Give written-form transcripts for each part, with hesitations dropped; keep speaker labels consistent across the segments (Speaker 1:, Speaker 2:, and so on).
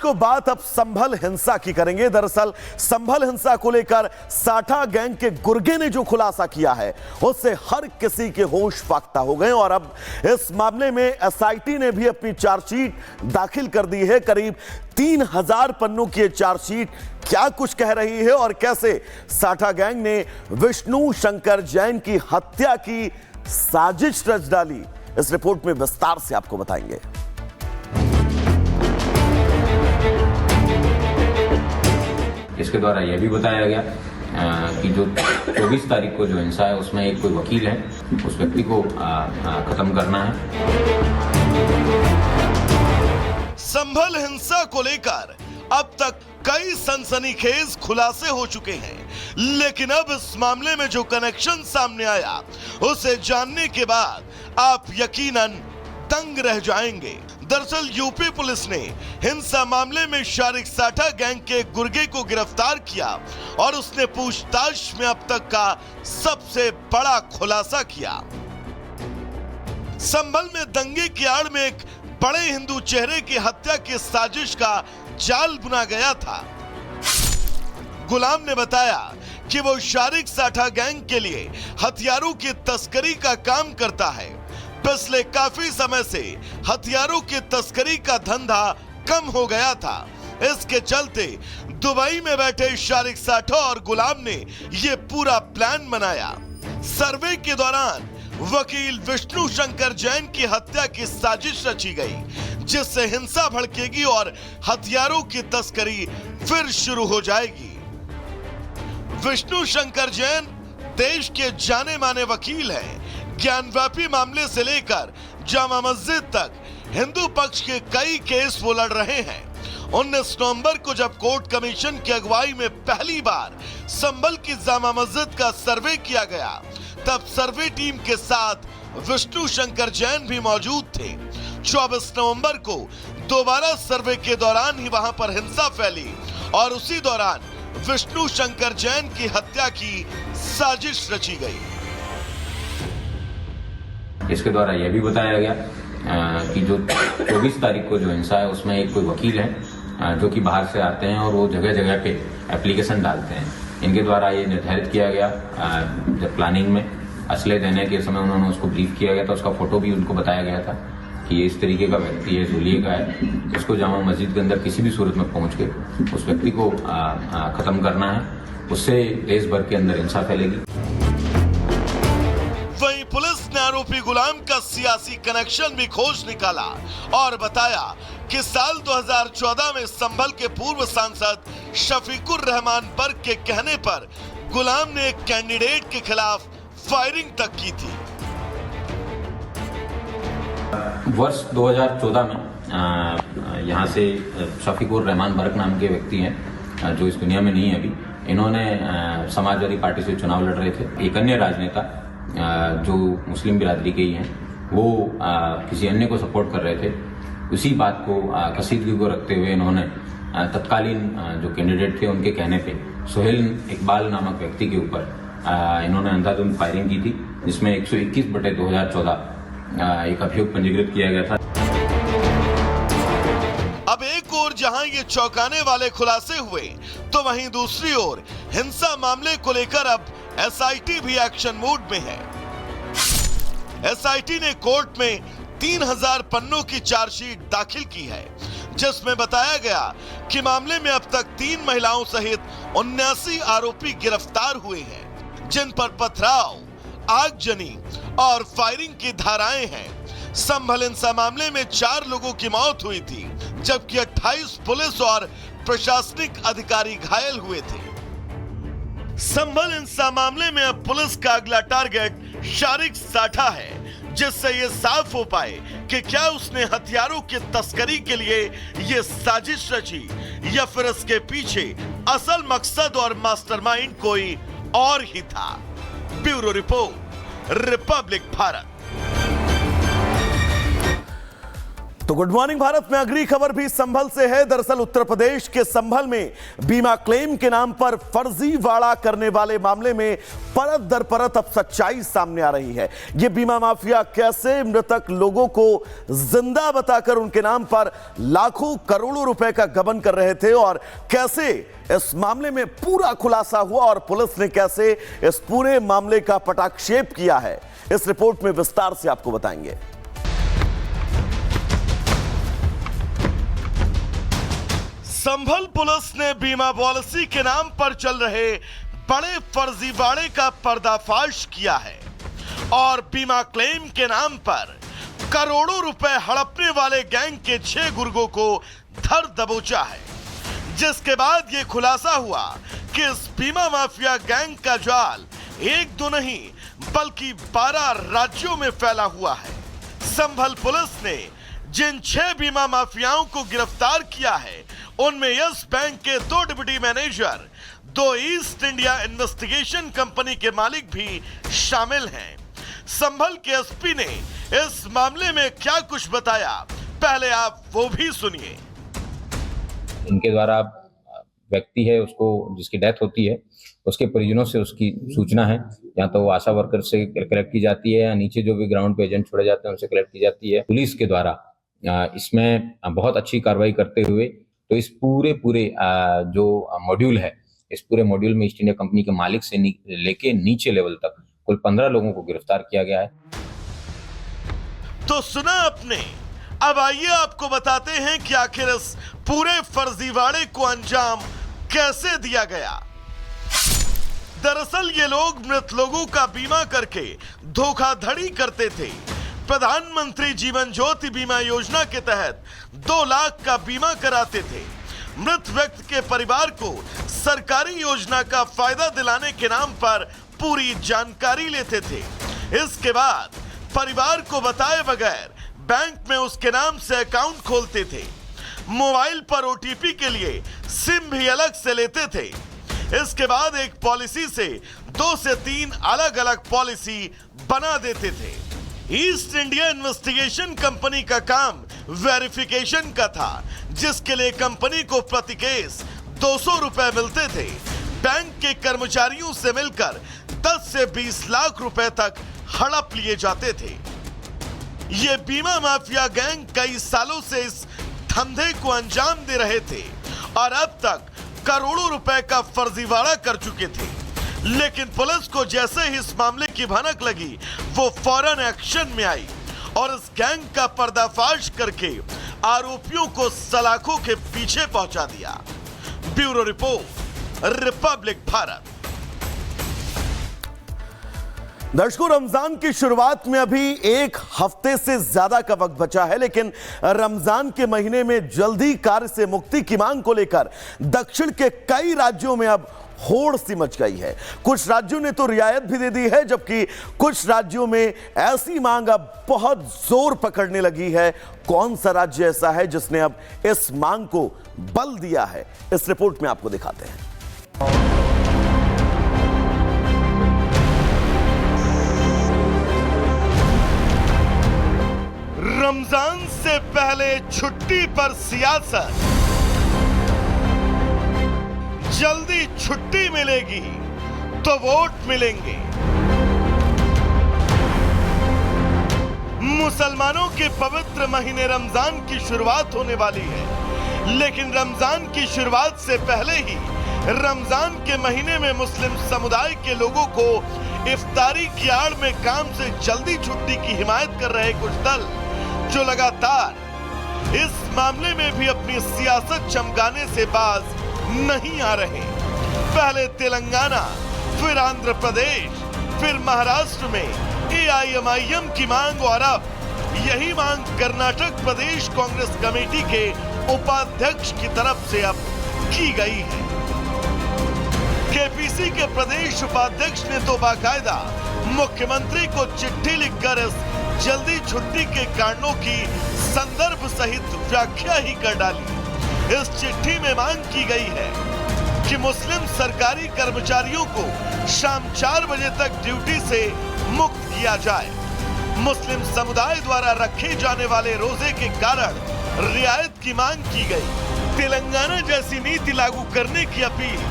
Speaker 1: को बात अब संभल हिंसा की करेंगे। दरअसल संभल हिंसा को लेकर साठा गैंग के गुर्गे ने जो खुलासा किया है उससे हर किसी के होश फाख्ता हो गए और अब इस मामले में एसआईटी ने भी अपनी चार्जशीट दाखिल कर दी है। करीब 3000 पन्नों की चार्जशीट क्या कुछ कह रही है और कैसे साठा गैंग ने विष्णु शंकर जैन की हत्या की साजिश रच डाली, इस रिपोर्ट में विस्तार से आपको बताएंगे।
Speaker 2: इसके द्वारा यह भी बताया गया कि जो 24 तारीख को जो हिंसा है उसमें एक कोई वकील है, उस व्यक्ति को खत्म करना है।
Speaker 1: संभल हिंसा को लेकर अब तक कई सनसनीखेज खुलासे हो चुके हैं, लेकिन अब इस मामले में जो कनेक्शन सामने आया उसे जानने के बाद आप यकीनन दंग रह जाएंगे। दरअसल यूपी पुलिस ने हिंसा मामले में शारिक साठा गैंग के गुर्गे को गिरफ्तार किया और उसने पूछताछ में अब तक का सबसे बड़ा खुलासा किया। संभल में दंगे की आड़ में एक बड़े हिंदू चेहरे की हत्या की साजिश का जाल बुना गया था। गुलाम ने बताया कि वो शारिक साठा गैंग के लिए हथियारों की तस्करी का काम करता है। पिछले काफी समय से हथियारों की तस्करी का धंधा कम हो गया था। इसके चलते दुबई में बैठे शारिक साठा और गुलाम ने ये पूरा प्लान बनाया। सर्वे के दौरान वकील विष्णु शंकर जैन की हत्या की साजिश रची गई, जिससे हिंसा भड़केगी और हथियारों की तस्करी फिर शुरू हो जाएगी। विष्णु शंकर जैन देश के जाने माने वकील हैं। ज्ञानव्यापी मामले से लेकर जामा मस्जिद तक हिंदू पक्ष के कई केस वो लड़ रहे हैं। 19 नवंबर को जब कोर्ट कमीशन की अगुवाई में पहली बार संभल की जामा मस्जिद का सर्वे किया गया, तब सर्वे टीम के साथ विष्णु शंकर जैन भी मौजूद थे। 24 नवंबर को दोबारा सर्वे के दौरान ही वहां पर हिंसा फैली और उसी दौरान विष्णु शंकर जैन की हत्या की साजिश रची गई।
Speaker 2: इसके द्वारा यह भी बताया गया कि जो 24 तारीख को जो हिंसा है उसमें एक कोई वकील है जो कि बाहर से आते हैं और वो जगह जगह पे एप्लीकेशन डालते हैं। इनके द्वारा ये निर्धारित किया गया, जब प्लानिंग में असले देने के समय उन्होंने उसको ब्रीफ किया गया था, उसका फोटो भी उनको बताया गया था कि ये इस तरीके का व्यक्ति है, जुलिए का है, उसको जामा मस्जिद के अंदर किसी भी सूरत में पहुंच के उस व्यक्ति को खत्म करना है। उससे देश भर के अंदर हिंसा फैलेगी।
Speaker 1: वहीं पुलिस ने आरोपी गुलाम का सियासी कनेक्शन भी खोज निकाला और बताया कि साल 2014 में संभल के पूर्व सांसद शफीकुर रहमान बर्क के कहने पर गुलाम ने एक कैंडिडेट के खिलाफ फायरिंग तक की थी।
Speaker 2: वर्ष 2014 में यहाँ से शफीकुर रहमान बर्क नाम के व्यक्ति हैं जो इस दुनिया में नहीं है अभी। इन्होंने समाजवादी पार्टी से चुनाव लड़ रहे थे। एक अन्य राजनेता जो मुस्लिम बिरादरी के ही हैं, वो किसी अन्य को सपोर्ट कर रहे थे। उसी बात को कसीदगी को रखते हुए इन्होंने तत्कालीन जो कैंडिडेट थे उनके कहने पे सोहेल इकबाल नामक व्यक्ति के ऊपर इन्होंने अंधाधुंध फायरिंग की थी, जिसमें 121/2014 एक अभियोग पंजीकृत किया गया था।
Speaker 1: अब एक ओर जहां ये चौंकाने वाले खुलासे हुए, तो वहीं दूसरी ओर हिंसा मामले को लेकर अब एसआईटी भी एक्शन मोड में है। एसआईटी ने कोर्ट में 3000 पन्नों की चार्जशीट दाखिल की है, जिसमें बताया गया कि मामले में अब तक 3 महिलाओं सहित 79 आरोपी गिरफ्तार हुए हैं, जिन पर पथराव, आगजनी और फायरिंग की धाराएं हैं। संभल हिंसा मामले में 4 लोगों की मौत हुई थी, जबकि 28 पुलिस और प्रशासनिक अधिकारी घायल हुए थे। संभल हिंसा मामले में अब पुलिस का अगला टारगेट शारिक साठा है, जिससे यह साफ हो पाए कि क्या उसने हथियारों की तस्करी के लिए यह साजिश रची या फिर इसके पीछे असल मकसद और मास्टरमाइंड कोई और ही था। Bureau report, Republic Bharat. तो गुड मॉर्निंग भारत में अगली खबर भी संभल से है। दरअसल उत्तर प्रदेश के संभल में बीमा क्लेम के नाम पर फर्जीवाड़ा करने वाले मामले में परत दर परत अब सच्चाई सामने आ रही है। यह बीमा माफिया कैसे मृतक लोगों को जिंदा बताकर उनके नाम पर लाखों करोड़ों रुपए का गबन कर रहे थे और कैसे इस मामले में पूरा खुलासा हुआ और पुलिस ने कैसे इस पूरे मामले का पटाक्षेप किया है, इस रिपोर्ट में विस्तार से आपको बताएंगे। संभल पुलिस ने बीमा पॉलिसी के नाम पर चल रहे बड़े फर्जीवाड़े का पर्दाफाश किया है और बीमा क्लेम के नाम पर करोड़ों रुपए हड़पने वाले गैंग के 6 गुर्गों को धर दबोचा है, जिसके बाद यह खुलासा हुआ कि इस बीमा माफिया गैंग का जाल एक दो नहीं बल्कि 12 राज्यों में फैला हुआ है। संभल पुलिस ने जिन 6 बीमा माफियाओं को गिरफ्तार किया है उनमें यस बैंक के 2 deputy manager, 2 east India investigation company के मालिक भी शामिल हैं। संभल के एसपी ने इस मामले में क्या कुछ बताया, पहले आप वो भी सुनिए।
Speaker 2: इनके द्वारा व्यक्ति है उसको जिसकी डेथ होती है उसके परिजनों से उसकी सूचना है, या तो वो आशा वर्कर से कलेक्ट की जाती है या नीचे जो भी ग्राउंड पे एजेंट छोड़े जाते हैं उनसे कलेक्ट की जाती है। पुलिस के द्वारा इसमें बहुत अच्छी कार्रवाई करते हुए तो इस पूरे जो मॉड्यूल है, इस पूरे मॉड्यूल में ईस्ट इंडिया कंपनी के मालिक से लेके नीचे लेवल तक कुल 15 लोगों को गिरफ्तार किया गया है।
Speaker 1: तो सुना आपने, अब आइए आपको बताते हैं कि आखिर इस पूरे फर्जीवाड़े को अंजाम कैसे दिया गया। दरअसल ये लोग मृत लोगों का बीमा करके धोखाधड़ी करते थे। प्रधानमंत्री जीवन ज्योति बीमा योजना के तहत 2 लाख का बीमा कराते थे। मृत व्यक्ति के परिवार को सरकारी योजना का फायदा दिलाने के नाम पर पूरी जानकारी लेते थे। इसके बाद परिवार को बताए बगैर बैंक में उसके नाम से अकाउंट खोलते थे। मोबाइल पर ओटीपी के लिए सिम भी अलग से लेते थे। इसके बाद एक पॉलिसी से 2 से 3 अलग अलग पॉलिसी बना देते थे। ईस्ट इंडिया इन्वेस्टिगेशन कंपनी का काम वेरिफिकेशन का था, जिसके लिए कंपनी को प्रति केस 200 रुपए मिलते थे। बैंक के कर्मचारियों से मिलकर 10 से 20 लाख रुपए तक हड़प लिए जाते थे। ये बीमा माफिया गैंग कई सालों से इस धंधे को अंजाम दे रहे थे और अब तक करोड़ों रुपए का फर्जीवाड़ा कर चुके थे। लेकिन पुलिस को जैसे ही इस मामले की भनक लगी वो फौरन एक्शन में आई और इस गैंग का पर्दाफाश करके आरोपियों को सलाखों के पीछे पहुंचा दिया। Bureau report, Republic Bharat. दर्शकों, रमजान की शुरुआत में अभी 1 हफ्ते से ज्यादा का वक्त बचा है, लेकिन रमजान के महीने में जल्दी कार्य से मुक्ति की मांग को लेकर दक्षिण के कई राज्यों में अब होड़ सी मच गई है। कुछ राज्यों ने तो रियायत भी दे दी है, जबकि कुछ राज्यों में ऐसी मांग अब बहुत जोर पकड़ने लगी है। कौन सा राज्य ऐसा है जिसने अब इस मांग को बल दिया है, इस रिपोर्ट में आपको दिखाते हैं। रमजान से पहले छुट्टी पर सियासत, जल्दी छुट्टी मिलेगी तो वोट मिलेंगे। मुसलमानों के पवित्र महीने रमजान की शुरुआत होने वाली है, लेकिन रमजान की शुरुआत से पहले ही रमजान के महीने में मुस्लिम समुदाय के लोगों को इफ्तारी की आड़ में काम से जल्दी छुट्टी की हिमायत कर रहे कुछ दल, जो लगातार इस मामले में भी अपनी सियासत चमकाने से बाज नहीं आ रहे। पहले तेलंगाना, फिर आंध्र प्रदेश, फिर महाराष्ट्र में एआईएमआईएम की मांग और अब यही मांग कर्नाटक प्रदेश कांग्रेस कमेटी के उपाध्यक्ष की तरफ से अब की गई है। केपीसी के प्रदेश उपाध्यक्ष ने तो बाकायदा मुख्यमंत्री को चिट्ठी लिखकर इस जल्दी छुट्टी के कारणों की संदर्भ सहित व्याख्या ही कर डाली। इस चिट्ठी में मांग की गई है कि मुस्लिम सरकारी कर्मचारियों को शाम 4 बजे तक ड्यूटी से मुक्त किया जाए। मुस्लिम समुदाय द्वारा रखे जाने वाले रोजे के कारण रियायत की मांग की गई। तेलंगाना जैसी नीति लागू करने की अपील,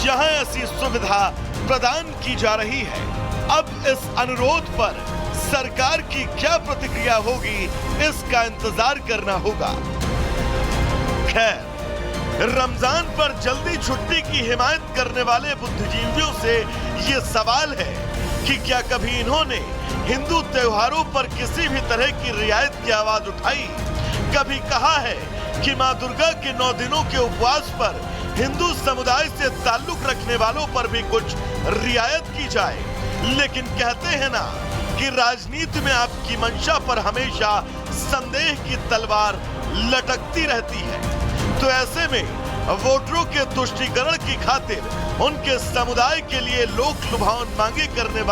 Speaker 1: जहां ऐसी सुविधा प्रदान की जा रही है। अब इस अनुरोध पर सरकार की क्या प्रतिक्रिया होगी, इसका इंतजार करना होगा। खैर, रमजान पर जल्दी छुट्टी की हिमायत करने वाले बुद्धिजीवियों से ये सवाल है कि क्या कभी इन्होंने हिंदू त्योहारों पर किसी भी तरह की रियायत की आवाज उठाई? कभी कहा है कि मां दुर्गा के 9 दिनों के उपवास पर हिंदू समुदाय से ताल्लुक रखने वालों पर भी कुछ रियायत की जाए? लेकिन कहते हैं ना कि राजनीति में आपकी मंशा पर हमेशा संदेह की तलवार लटकती रहती है। तो ऐसे में वोटरों के तुष्टीकरण की खातिर उनके समुदाय के लिए लोक लुभावन मांगे करने वाले